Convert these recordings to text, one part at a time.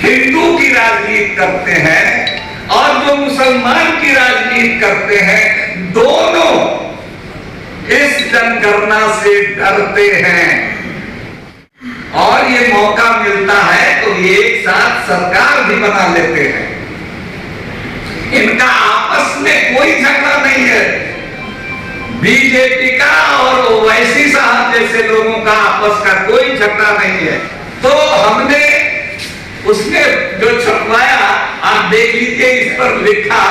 हिंदू की राजनीति करते हैं और जो मुसलमान की राजनीति करते हैं, दोनों इस जनगणना से डरते हैं। और ये मौका मिलता है तो ये एक साथ सरकार भी बना लेते हैं। इनका आपस में कोई झगड़ा नहीं है। बीजेपी का और ओवैसी साहब जैसे लोगों का आपस का कोई झगड़ा नहीं है। तो हमने उसने जो छपवाया, आप देख लीजिए, इस पर लिखा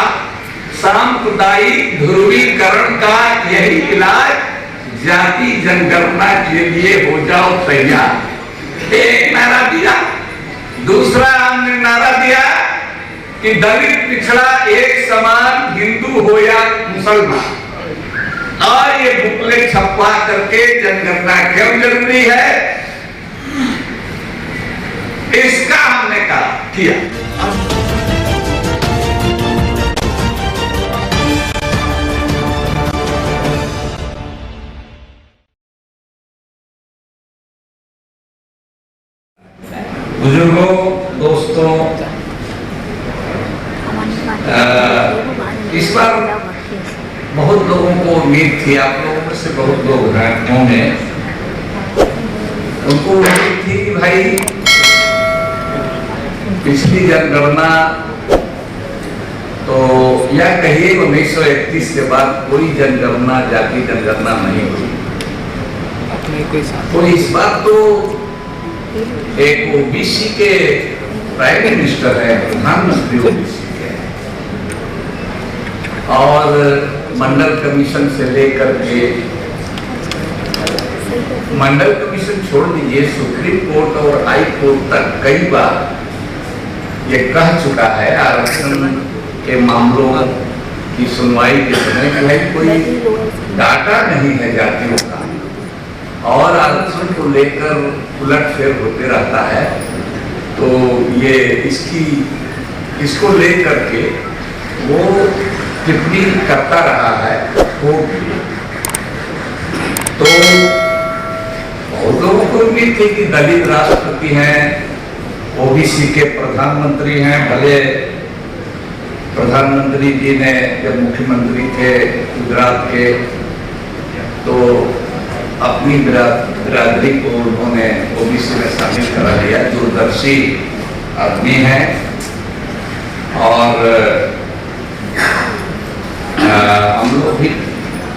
सांप्रदायिक ध्रुवीकरण का यही इलाज, जाति जनगणना के लिए हो जाओ तैयार। एक नारा दिया। दूसरा हमने नारा दिया कि दलित पिछड़ा एक समान, हिंदू हो या मुसलमान। और ये बुकलेट छपवा करके जनगणना क्यों जरूरी है, इसका हमने कहा किया। बुजुर्गों, दोस्तों, इस बार बहुत लोगों को उम्मीद थी, आप लोगों में से बहुत लोग होंगे, उनको उम्मीद थी कि भाई पिछली जनगणना तो या कहिए 1931 के बाद कोई जनगणना, जाति जनगणना नहीं हुई। तो इस बार तो एक ओबीसी के प्राइम मिनिस्टर है, प्रधानमंत्री ओबीसी के, और मंडल कमीशन से लेकर के, मंडल कमीशन छोड़ दीजिए, सुप्रीम कोर्ट और हाई कोर्ट तक कई बार ये कह चुका है आरक्षण के मामलों की सुनवाई के समय कि भाई कोई डाटा नहीं है जातियों का, और आरक्षण को लेकर उलटफेर होते रहता है। तो ये इसको लेकर के वो टिप्पणी करता रहा है कोर्ट में। तो बहुत लोगों को उम्मीद थी कि दलित राष्ट्रपति हैं, ओबीसी के प्रधानमंत्री हैं। भले प्रधानमंत्री जी ने जब मुख्यमंत्री थे गुजरात के, तो अपनी बिरादरी को उन्होंने ओबीसी में शामिल करा लिया। दूरदर्शी आदमी है और हम लोग भी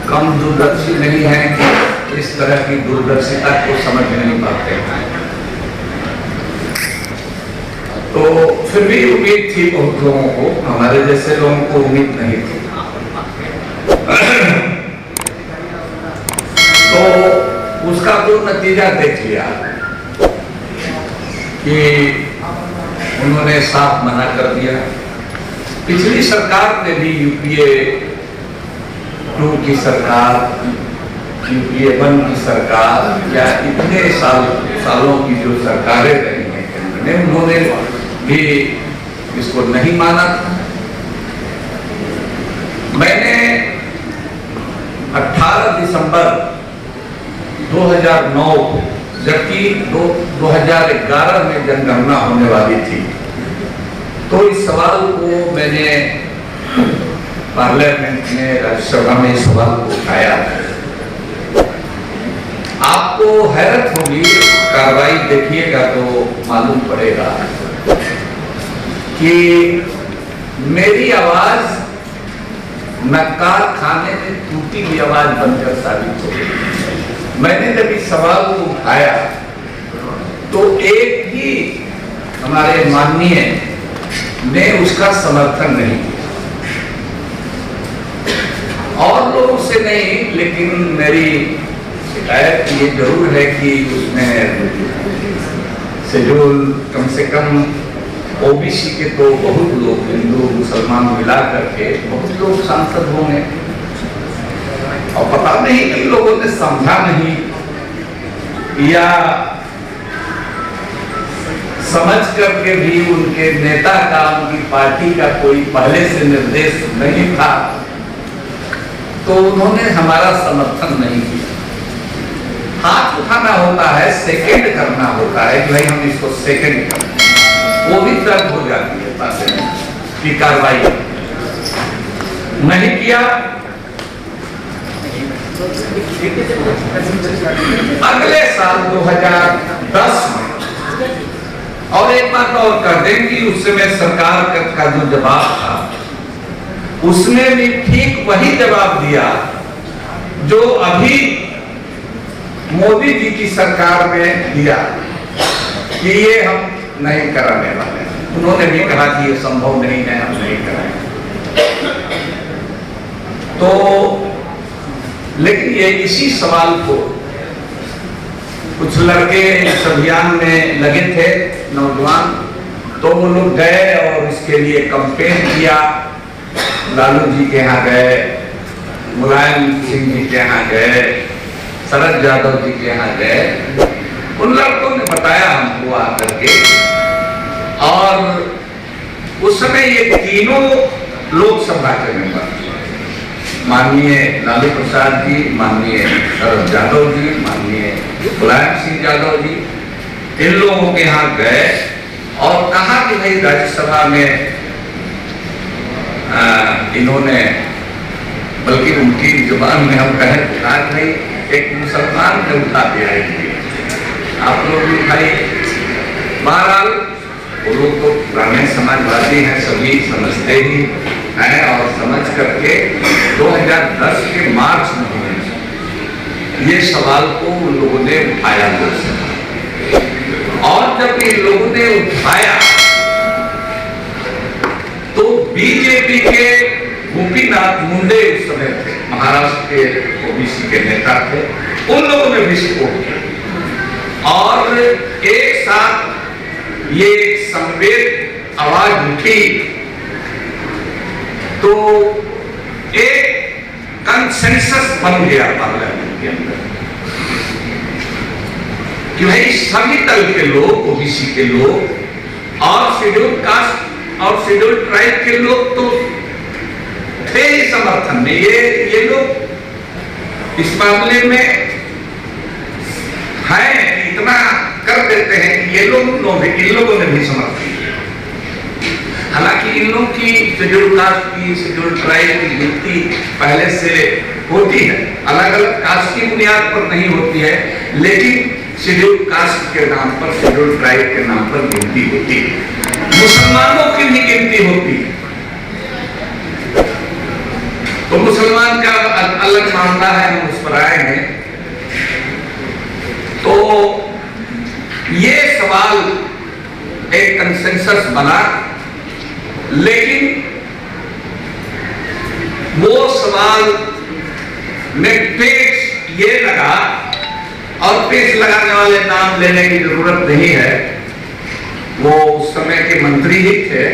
कम दूरदर्शी नहीं है कि इस तरह की दूरदर्शिता को समझ नहीं पाते हैं। तो फिर भी उम्मीद थी बहुत लोगों को, हमारे जैसे लोगों को उम्मीद नहीं थी। तो उसका तो नतीजा देख लिया कि उन्होंने साफ मना कर दिया। पिछली सरकार ने भी यूपीए 2 की सरकार, यूपीए 1 की सरकार, या इतने सालों की जो सरकारें रही हैं, उन्होंने भी इसको नहीं माना था। मैंने 18 दिसंबर 2009 को, जबकि 2011 में जनगणना होने वाली थी, तो इस सवाल को मैंने पार्लियामेंट में, राज्यसभा में इस सवाल को उठाया। आपको हैरत होगी, कार्रवाई देखिएगा तो मालूम पड़ेगा कि मेरी आवाज नक्कार खाने में टूटी हुई आवाज बनकर साबित हो गई। मैंने जब इस सवाल को उठाया तो एक ही हमारे माननीय ने उसका समर्थन नहीं किया, और लोगों से नहीं, लेकिन मेरी शिकायत ये जरूर है कि उसमें शेड्यूल कम से कम ओबीसी के तो बहुत लोग, हिंदू मुसलमान मिला करके बहुत लोग सांसद होंगे, और पता नहीं कि लोगों ने समझा नहीं या समझ करके भी उनके नेता का, उनकी पार्टी का कोई पहले से निर्देश नहीं था, तो उन्होंने हमारा समर्थन नहीं किया। हाथ उठाना होता है, सेकंड करना होता है कि भाई हम इसको सेकंड करें। वो भी दर्द हो जाती है बातें की कार्रवाई नहीं किया। अगले साल 2010 में और एक बात और कर दें कि उस समय सरकार का जो जवाब था उसने भी ठीक वही जवाब दिया जो अभी मोदी जी की सरकार ने दिया कि ये हम नहीं कराने वाले। उन्होंने भी कहा कि ये संभव नहीं है, हम नहीं कराएंगे। तो लेकिन ये इसी सवाल को कुछ लड़के इस अभियान में लगे थे, नौजवान, तो वो लोग गए और इसके लिए कैंपेन किया। लालू जी के यहाँ गए, मुलायम सिंह जी के यहाँ गए, शरद यादव जी के यहाँ गए। उन लड़कों ने बताया हमको आकर के, और उस समय ये तीनों लोकसभा के मेंबर, माननीय लालू प्रसाद जी, माननीय शरद यादव जी, माननीय मुलायम सिंह यादव जी, इन लोगों के यहाँ गए और कहा कि भाई राज्यसभा में इन्होंने, बल्कि उनकी जुबान में हम कहें आज नहीं, एक मुसलमान ने उठा दिया है, आप लोग भी भाई। बहरहाल वो लोग तो पुराने समाजवादी हैं, सभी समझते ही हैं, और समझ करके 2010 के मार्च में ये सवाल को उन लोगों ने उठाया और जब इन लोगों ने उठाया तो बीजेपी के गोपीनाथ मुंडे उस समय थे, महाराष्ट्र के ओबीसी के नेता थे, उन लोगों ने भी सपोर्ट किया और एक साथ ये संवेद आवाज उठी तो एक कंसेंसस बन गया पार्लियामेंट के अंदर कि भाई सभी दल के लोग, ओबीसी के लोग और शेड्यूल कास्ट और शेड्यूल ट्राइब के लोग तो थे ही समर्थन में। ये लोग इस मामले में है, इतना कर देते हैं कि ये लोग इन लोगों ने भी समर्थन किया। हालांकि इन लोगों की शेड्यूल कास्ट की, शेड्यूल ट्राइब की गिनती पहले से होती है, अलग अलग कास्ट की बुनियाद पर नहीं होती है, लेकिन शेड्यूल कास्ट के नाम पर, शेड्यूल ट्राइब के नाम पर गिनती होती है। मुसलमानों की भी गिनती होती है, तो मुसलमान का अलग मामला है, हम उस पर आएंगे। तो ये सवाल एक कंसेंसस बना, लेकिन वो सवाल में पेच ये लगा, और पेच लगाने वाले नाम लेने की जरूरत नहीं है, वो उस समय के मंत्री ही थे,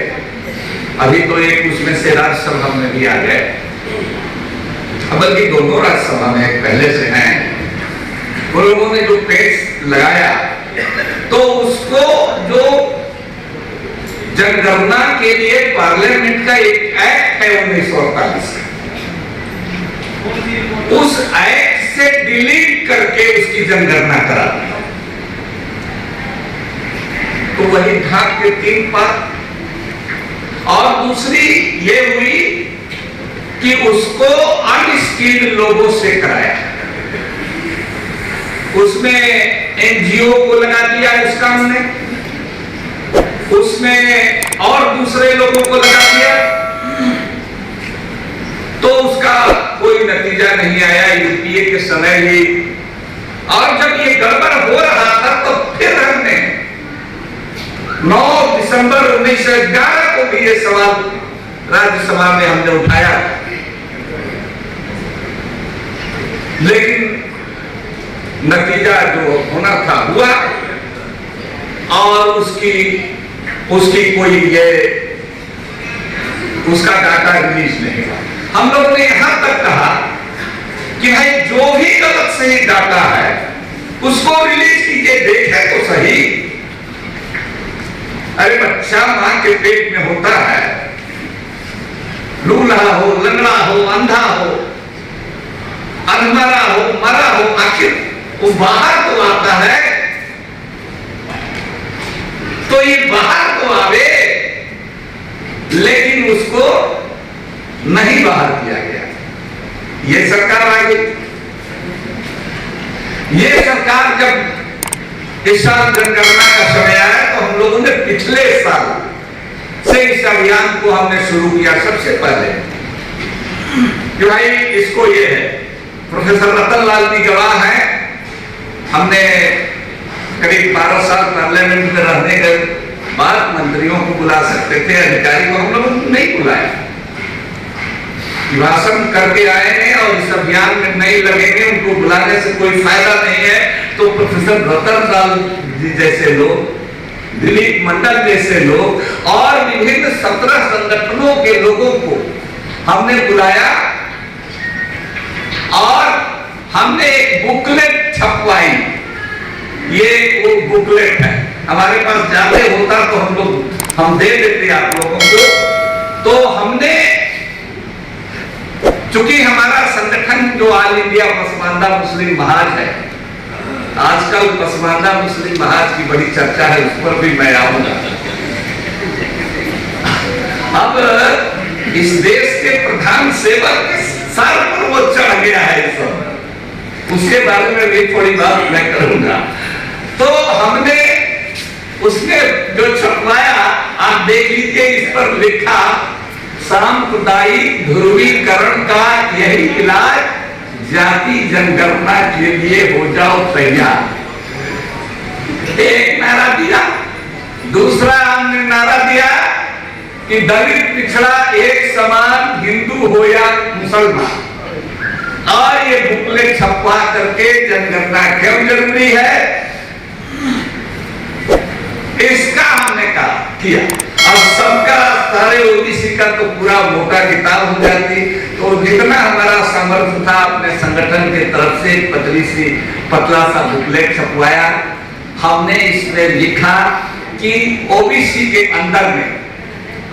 अभी तो एक उसमें से राज्यसभा में भी आ गए, बल्कि दोनों राज्यसभा में पहले से हैं। वो लोगों ने जो पेच लगाया तो उसको जो जनगणना के लिए पार्लियामेंट का एक एक्ट है 1948 उस एक्ट से डिलीट करके उसकी जनगणना करा, तो वही भाग के 3 पार्ट। और दूसरी ये हुई कि उसको अनस्किल्ड लोगों से कराया, उसमें एनजीओ को लगा दिया उस काम में, उसमें और दूसरे लोगों को लगा दिया, तो उसका कोई नतीजा नहीं आया यूपीए के समय ही। और जब ये गड़बड़ हो रहा था तो फिर हमने 9 दिसंबर 1911 को भी ये सवाल राज्यसभा में हमने उठाया, लेकिन नतीजा जो होना था हुआ, और उसकी कोई ये उसका डाटा रिलीज नहीं हुआ। हम लोग ने यहां तक कहा कि भाई जो भी गलत सही डाटा है उसको रिलीज कीजिए, देखें तो सही। अरे बच्चा मां के पेट में होता है, लूला हो, लंगड़ा हो, अंधा हो, अनमरा हो, मरा हो, आखिर वो बाहर तो आता है। तो ये बाहर तो आवे, लेकिन उसको नहीं बाहर किया गया। ये सरकार आ गई। ये सरकार जब इस साल जनगणना का समय आया तो हम लोगों ने पिछले साल से इस अभियान को हमने शुरू किया। सबसे पहले कि भाई इसको ये है, प्रोफेसर रतन लाल जी गवाह हैं, हमने करीब 12 साल पार्लियामेंट में रहने के बाद मंत्रियों को बुला सकते थे, अधिकारी को हम लोग नहीं बुलाए, भाषण करके आए हैं और इस अभियान में नहीं लगेंगे, उनको बुलाने से कोई फायदा नहीं है। तो प्रोफेसर रतन लाल जी जैसे लोग, दिलीप मंडल जैसे लोग और विभिन्न 17 संगठनों के लोगों को हमने बुलाया और हमने एक बुकलेट छपवाई। ये वो बुकलेट है, हमारे पास ज्यादा होता तो हम दे देते आप लोगों को। तो हमने, चूंकि हमारा संगठन जो ऑल इंडिया पसमानदा मुस्लिम महाज है, आजकल पसमानदा मुस्लिम महाज की बड़ी चर्चा है, उस पर भी मैं आऊंगा। अब इस देश के प्रधान सेवक के सर पर वो चढ़ गया है सब, उसके बारे में भी थोड़ी बात मैं करूंगा। तो हमने उसने जो छपवाया, आप देख लीजिए, इस पर लिखा सांप्रदायिक ध्रुवीकरण का यही इलाज, जाति जनगणना के लिए हो जाओ तैयार। एक नारा दिया। दूसरा हमने नारा दिया कि दलित पिछड़ा एक समान, हिंदू हो या मुसलमान। और ये बुकलेट छपवा करके जनगणना क्यों जरूरी है, इसका हमने कहा किया। अब सबका, सारे ओबीसी का तो पूरा मोटा किताब हो जाती। तो जितना हमारा सामर्थ्य था अपने संगठन के तरफ से पतला सा बुकलेट छपवाया। हमने इसमें लिखा कि ओबीसी के अंदर में,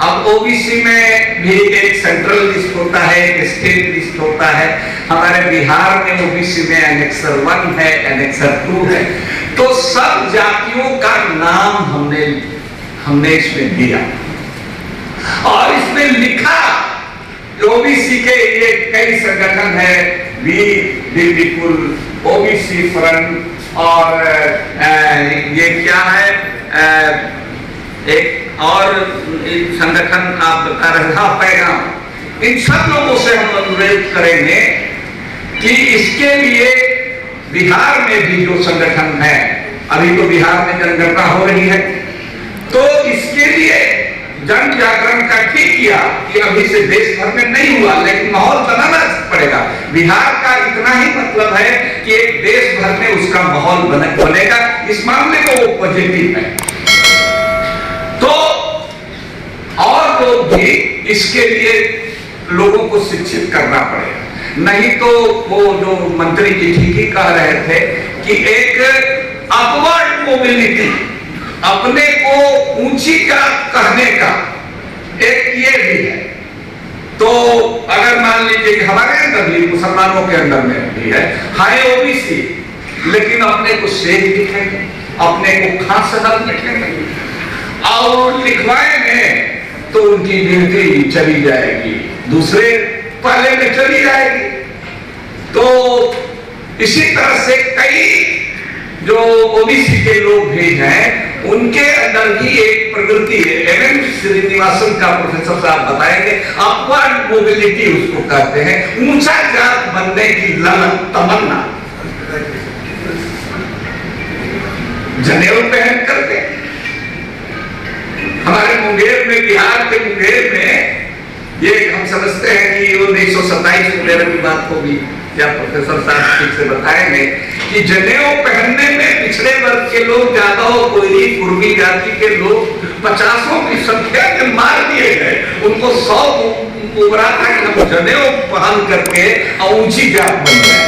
अब ओबीसी में भी एक सेंट्रल लिस्ट होता है, एक स्टेट लिस्ट होता है। हमारे बिहार में ओबीसी में एनेक्सर 1 है, एनेक्सर 2 है। तो सब जातियों का नाम हमने इसमें दिया और इसमें लिखा। ओबीसी के ये कई संगठन है, we the people, OBC front और ये क्या है, एक और संगठन आप बता रहे थे पैगाम। इन सब लोगों से हम अनुरोध करेंगे कि इसके लिए बिहार में भी जो संगठन है, अभी तो बिहार में जनगणना हो रही है, तो इसके लिए जन जागरण का ठीक किया कि अभी से देश भर में नहीं हुआ, लेकिन माहौल बनाना पड़ेगा। बिहार का इतना ही मतलब है कि एक देश भर में उसका माहौल बनेगा। इस मामले में वो पॉजिटिव है। तो और लोग भी इसके लिए लोगों को शिक्षित करना पड़ेगा, नहीं तो वो जो मंत्री जी ठीक ही कह रहे थे कि एक अपवर्ड मोबिलिटी, अपने को ऊंची का कहने का एक ये भी है। तो अगर मान लीजिए कि हमारे अंदर भी, मुसलमानों के अंदर में भी है ओबीसी, लेकिन अपने को शेख लिखेंगे, अपने को खान साहब लिखेंगे और लिखवाएंगे तो उनकी गिनती चली जाएगी, दूसरे पहले में चली जाएगी। तो इसी तरह से कई जो ओबीसी के लोग भी हैं, उनके अंदर भी एक प्रवृत्ति है। एम श्रीनिवासन का प्रोफेसर साहब बताएंगे, अपवर्ड मोबिलिटी उसको कहते हैं, ऊंचा जात बनने की ललक, तमन्ना। जनेऊ पहन करके हमारे मुंगेर में, बिहार के मुंगेर में, ये हम समझते हैं कि 1927 में की बात होगी, क्या प्रोफेसर साहब ठीक से बताएंगे कि जनेऊ पहनने में पिछड़े वर्ग के लोग ज्यादा हो, कोई कुर्मी जाति के लोग 50 की संख्या में मार दिए गए। उनको 100 उभरा था कि हम जनेऊ पहन करके ऊंची जात बन गए।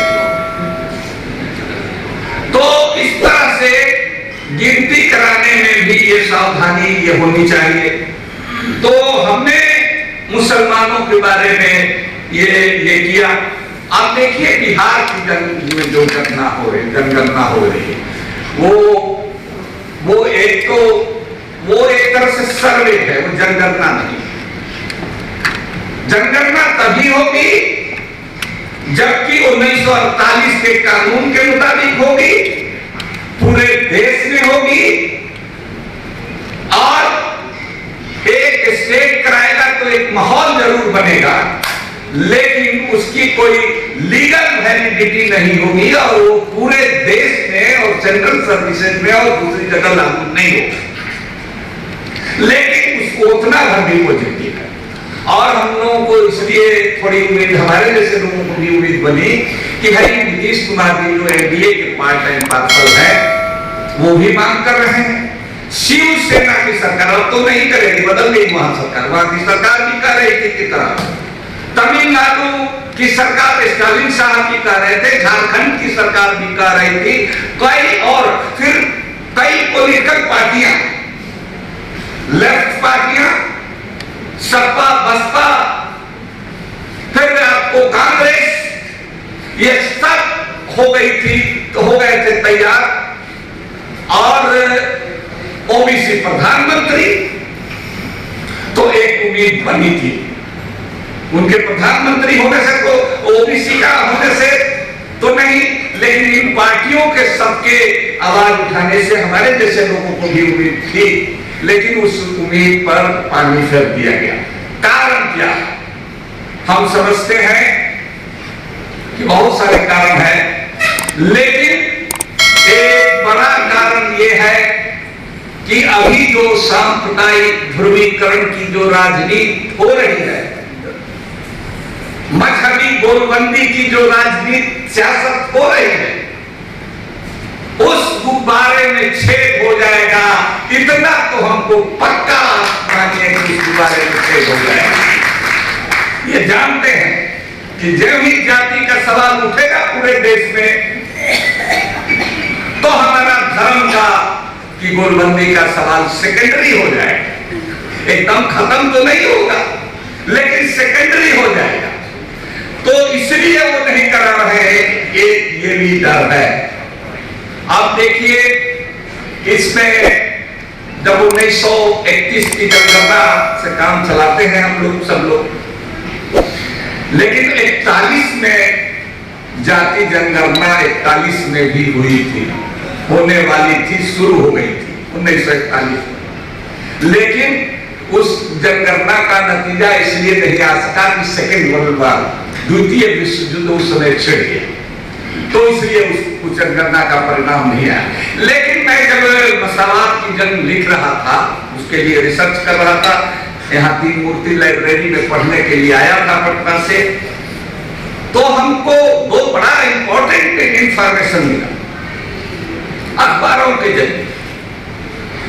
तो इस तरह से गिनती कराने में भी ये सावधानी ये होनी चाहिए। तो हमने मुसलमानों के बारे में ये किया। आप देखिए बिहार की में जो जनगणना हो रही है, वो एक तो वो एक तरह से सर्वे है, वो जनगणना नहीं। जनगणना तभी होगी जबकि 1948 के कानून के मुताबिक होगी, पूरे देश में होगी, और एक स्टेट कराएगा तो एक माहौल जरूर बनेगा, लेकिन उसकी कोई लीगल वैलिडिटी नहीं होगी और वो पूरे देश में और सेंट्रल सर्विसेज में और दूसरी जगह लागू नहीं होगा। लेकिन उसको उतना भर भी पॉजिटिव है, और हम लोगों को इसलिए थोड़ी उम्मीद, हमारे जैसे लोगों को भी उम्मीद बनी कि भाई नीतीश कुमार जी जो एनडीए के पार्ट टाइम पार्षद है वो भी मांग कर रहे हैं। शिवसेना की सरकार अब तो नहीं करेगी, बदल गई वहां सरकार, वहां की सरकार भी कर रही थी की तरह, तमिलनाडु की सरकार स्टालिन साहब भी कर रहे थे, झारखंड की सरकार भी कर रही थी, कई और फिर कई पॉलिटिकल पार्टियां, लेफ्ट पार्टियां, सपा बसपा, फिर आपको कांग्रेस, ये सब हो गई थी, तो हो गए थे तैयार, और ओबीसी प्रधानमंत्री, तो एक उम्मीद बनी थी उनके प्रधानमंत्री होने से, तो ओबीसी का होने से तो नहीं, लेकिन इन पार्टियों के सबके आवाज उठाने से हमारे जैसे लोगों को भी उम्मीद थी, लेकिन उस उम्मीद पर पानी फेर दिया गया। कारण क्या? हम समझते हैं कि बहुत सारे कारण हैं, लेकिन एक बड़ा कारण यह है कि अभी जो सांप्रदायिक ध्रुवीकरण की जो राजनीति हो रही है, मजहबी गोलबंदी की जो राजनीति सियासत हो रही है, उस गुब्बारे में छेद हो जाएगा, इतना तो हमको पक्का मानिए कि उस गुब्बारे में छेद हो जाएगा। ये जानते हैं कि जब ही जाति का सवाल उठेगा पूरे देश में, तो हमारा धर्म का की गोलबंदी का सवाल सेकेंडरी हो जाएगा। एकदम खत्म तो नहीं होगा, लेकिन सेकेंडरी हो जाएगा। तो इसलिए वो नहीं करा रहे हैं, ये भी डर है। आप देखिए, इसमें जब 1931 की जनगणना से काम चलाते हैं हम लोग, सब लोग, लेकिन 41 में जाति जनगणना 41 में भी हुई थी, होने वाली थी, शुरू हो गई थी 1941 में, लेकिन उस जनगणना का नतीजा इसलिए नहीं आ सका कि सेकेंड वर्ल्ड वॉर, द्वितीय विश्व युद्ध उस समय छिड़ गया, तो इसलिए उस जनगणना का परिणाम नहीं आया। लेकिन मैं जब मसावात की जंग लिख रहा था, उसके लिए रिसर्च कर रहा था, यहाँ तीन मूर्ति लाइब्रेरी में पढ़ने के लिए आया था पटना से, तो हमको दो बड़ा इंपॉर्टेंट इंफॉर्मेशन मिला अखबारों के जरिए।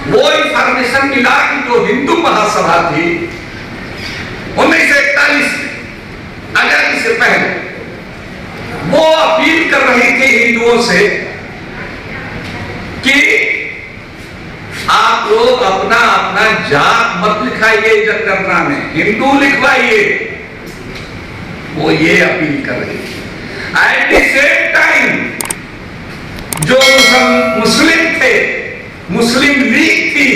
वो इंफॉर्मेशन मिला कि जो हिंदू महासभा थी 1941 में, आजादी से पहले, वो अपील कर रही थी हिंदुओं से कि आप लोग अपना अपना जात मत लिखाइए जनगणना में, हिंदू लिखवाइए। वो ये अपील कर रही थी। एट द सेम टाइम जो मुस्लिम थे, मुस्लिम लीग थी,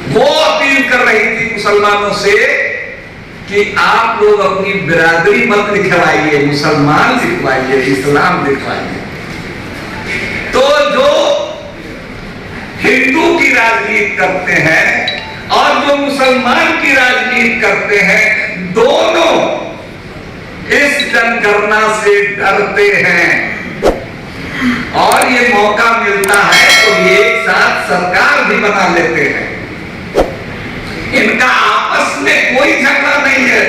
वो अपील कर रही थी मुसलमानों से कि आप लोग अपनी बिरादरी मत लिखवाइए, मुसलमान लिखवाइए, इस्लाम लिखवाइए। तो जो हिंदू की राजनीति करते हैं और जो मुसलमान की राजनीति करते हैं, दोनों इस जनगणना से डरते हैं, और ये मौका मिलता है तो ये एक साथ सरकार भी बना लेते हैं। इनका आपस में कोई झगड़ा नहीं है,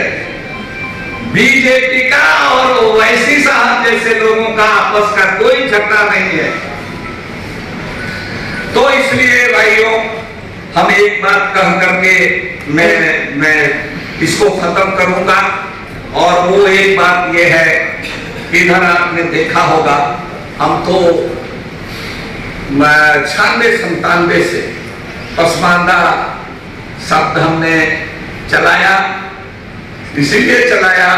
बीजेपी का और ओवैसी साहब जैसे लोगों का आपस का कोई झगड़ा नहीं है। तो इसलिए भाइयों, हम एक बात कह करके मैं इसको खत्म करूंगा, और वो एक बात ये है, इधर आपने देखा होगा, हम तो 96-97 से पसमानदा शब्द हमने चलाया, इसीलिए चलाया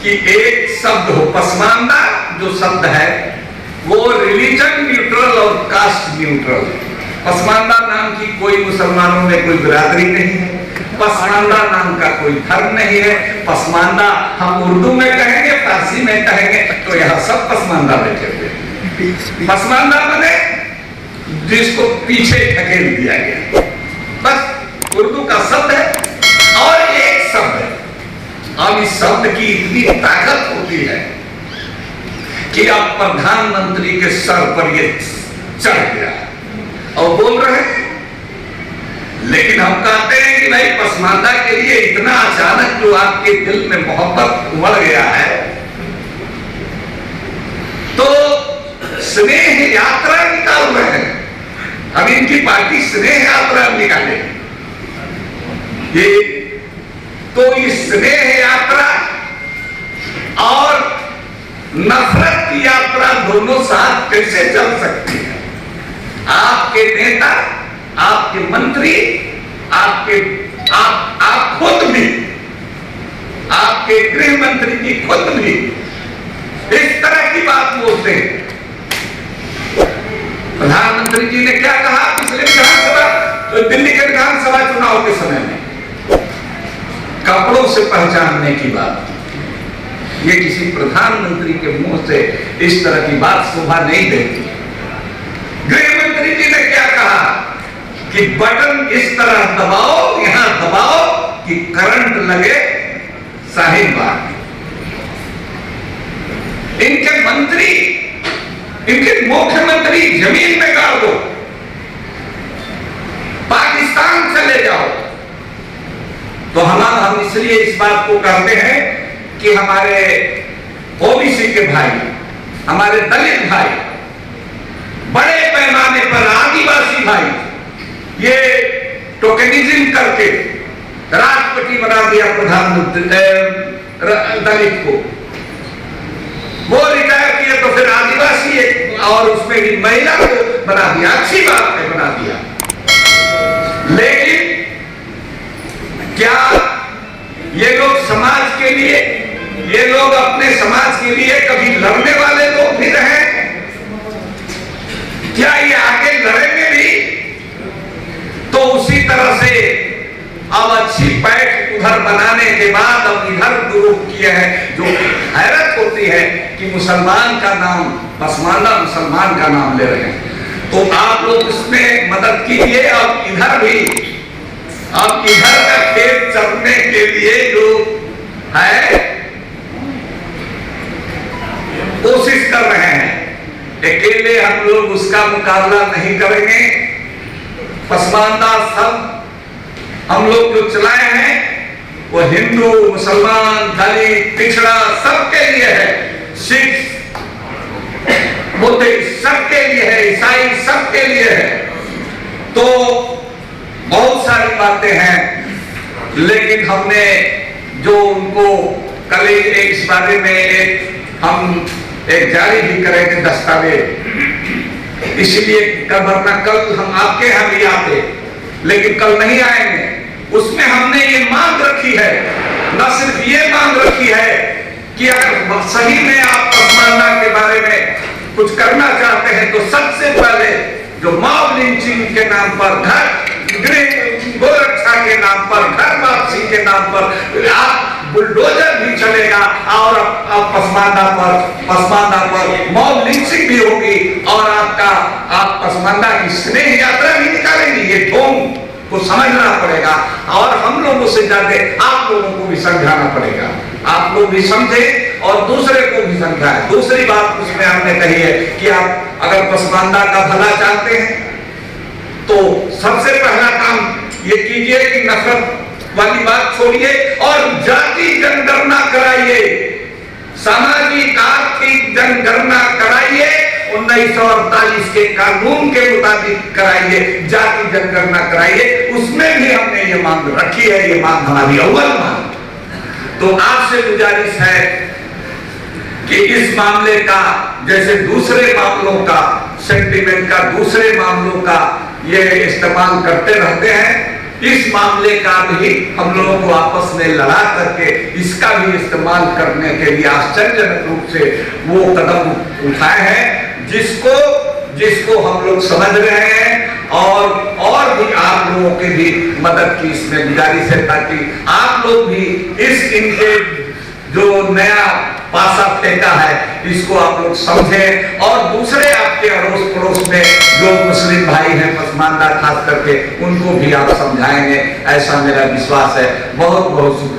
कि एक शब्द हो, पसमानदा जो शब्द है वो रिलीजन न्यूट्रल और कास्ट न्यूट्रल, पसमानदा नाम की कोई मुसलमानों में कोई बिरादरी नहीं है, पसमानदा नाम का कोई धर्म नहीं है। पसमानदा हम उर्दू में कहेंगे, फारसी में कहेंगे, तो यहाँ सब पसमानदा बैठे हुए हैं। पसमानदा माने जिसको पीछे ढकेल दिया गया, बस उर्दू का शब्द है और एक शब्द है। अब इस शब्द की इतनी ताकत होती है कि अब प्रधानमंत्री के सर पर ये चढ़ गया और बोल रहे हैं। लेकिन हम कहते हैं कि भाई पसमानदा के लिए इतना अचानक जो आपके दिल में मोहब्बत उमड़ गया है, तो स्नेह यात्रा निकाल रहे हैं। अब इनकी पार्टी स्नेह यात्रा निकाले, ये तो इस स्नेह यात्रा और नफरत की यात्रा दोनों साथ कैसे चल सकती है? आपके नेता, आपके मंत्री, आप खुद भी, आपके गृह मंत्री जी खुद भी इस तरह की बात बोलते हैं। प्रधानमंत्री जी ने क्या कहा पिछले विधानसभा, दिल्ली के विधानसभा चुनाव के समय में? कपड़ों से पहचानने की बात। ये किसी प्रधानमंत्री के मुंह से इस तरह की बात शोभा नहीं देती। गृह मंत्री जी ने क्या कहा कि बटन इस तरह दबाओ, यहां दबाओ कि करंट लगे साहिब बाग। इनके मंत्री, इनके मुख्यमंत्री जमीन में गाड़ दो, पाकिस्तान चले जाओ। तो हम इसलिए इस बात को कहते हैं कि हमारे ओबीसी के भाई, हमारे दलित भाई, बड़े पैमाने पर आदिवासी भाई, ये टोकनिज्म करके राष्ट्रपति बना दिया प्रधानमंत्री दलित को। वो रिटायर किए तो फिर आदिवासी एक और उसमें भी महिला को बना दिया। अच्छी बात है, बना दिया। लेकिन क्या ये लोग समाज के लिए, ये लोग अपने समाज के लिए कभी लड़ने वाले लोग भी रहे? क्या ये आगे लड़ेंगे भी? तो उसी तरह से अब अच्छी पैठ उधर बनाने के बाद अब इधर ग्रुप किए हैं। जो हैरत होती है कि मुसलमान का नाम, पसमानदा मुसलमान का नाम ले रहे हैं। तो आप लोग उसमें मदद कीजिए। अब इधर भी, अब इधर का खेत चलने के लिए जो है कोशिश कर रहे हैं, अकेले हम लोग उसका मुकाबला नहीं करेंगे। पसमानदा सब हम लोग जो चलाए हैं वो हिंदू, मुसलमान, दलित, पिछड़ा सबके लिए है, सिख, बुद्धिस्ट सबके लिए है, ईसाई सबके लिए है। तो बहुत सारी बातें हैं, लेकिन हमने जो उनको कल इस बारे में हम एक जारी भी करेंगे दस्तावेज, इसलिए वरना कल हम आपके यहाँ भी आते, लेकिन कल नहीं आएंगे। उसमें हमने ये मांग रखी है, न सिर्फ ये मांग रखी है कि अगर सही में आप पसमानदा के बारे में कुछ करना चाहते हैं तो सबसे पहले जो मॉब लिंचिंग के नाम पर, गोरक्षा के नाम पर, घर वापसी के नाम पर आप बुलडोजर भी चलेगा और आप पसमानदा पर मॉब लिंचिंग भी होगी और आप पसमानदा की स्नेह यात्रा भी निकालेंगे। ये ढोंग को समझना पड़ेगा और हम लोगों से ज्यादा आप लोगों को भी समझाना पड़ेगा। आप लोग भी समझे और दूसरे को भी समझाएं। दूसरी बात उसमें हमने कही है कि आप अगर पसमानदा का भला चाहते हैं तो सबसे पहला काम ये कीजिए कि नफरत वाली बात छोड़िए और जाति जनगणना कराइए, सामाजिक आर्थिक जनगणना कराइए, 1948 के कानून के मुताबिक कराइए, जाति जनगणना कराइए। उसमें भी हमने ये मांग रखी है, ये मांग हमारी अव्वल मांग। तो आपसे गुजारिश है कि इस मामले का, जैसे दूसरे मामलों का, सेंटिमेंट का, दूसरे मामलों का ये इस्तेमाल करते रहते हैं, इस मामले का भी हम लोगों को आपस में लड़ा करके इसका भी इस्तेमाल करने के लिए आश्चर्यजनक रूप से वो कदम उठाए हैं, जिसको जिसको हम लोग समझ रहे हैं, और भी आप लोगों के भी मदद की इसमें गुजारिश है, ताकि आप लोग भी इस इनके जो नया पासा फेंका है इसको आप लोग समझें, और दूसरे आपके अड़ोस पड़ोस में जो मुस्लिम भाई हैं, पसमानदा खास करके, उनको भी आप समझाएंगे, ऐसा मेरा विश्वास है। बहुत बहुत शुक्रिया।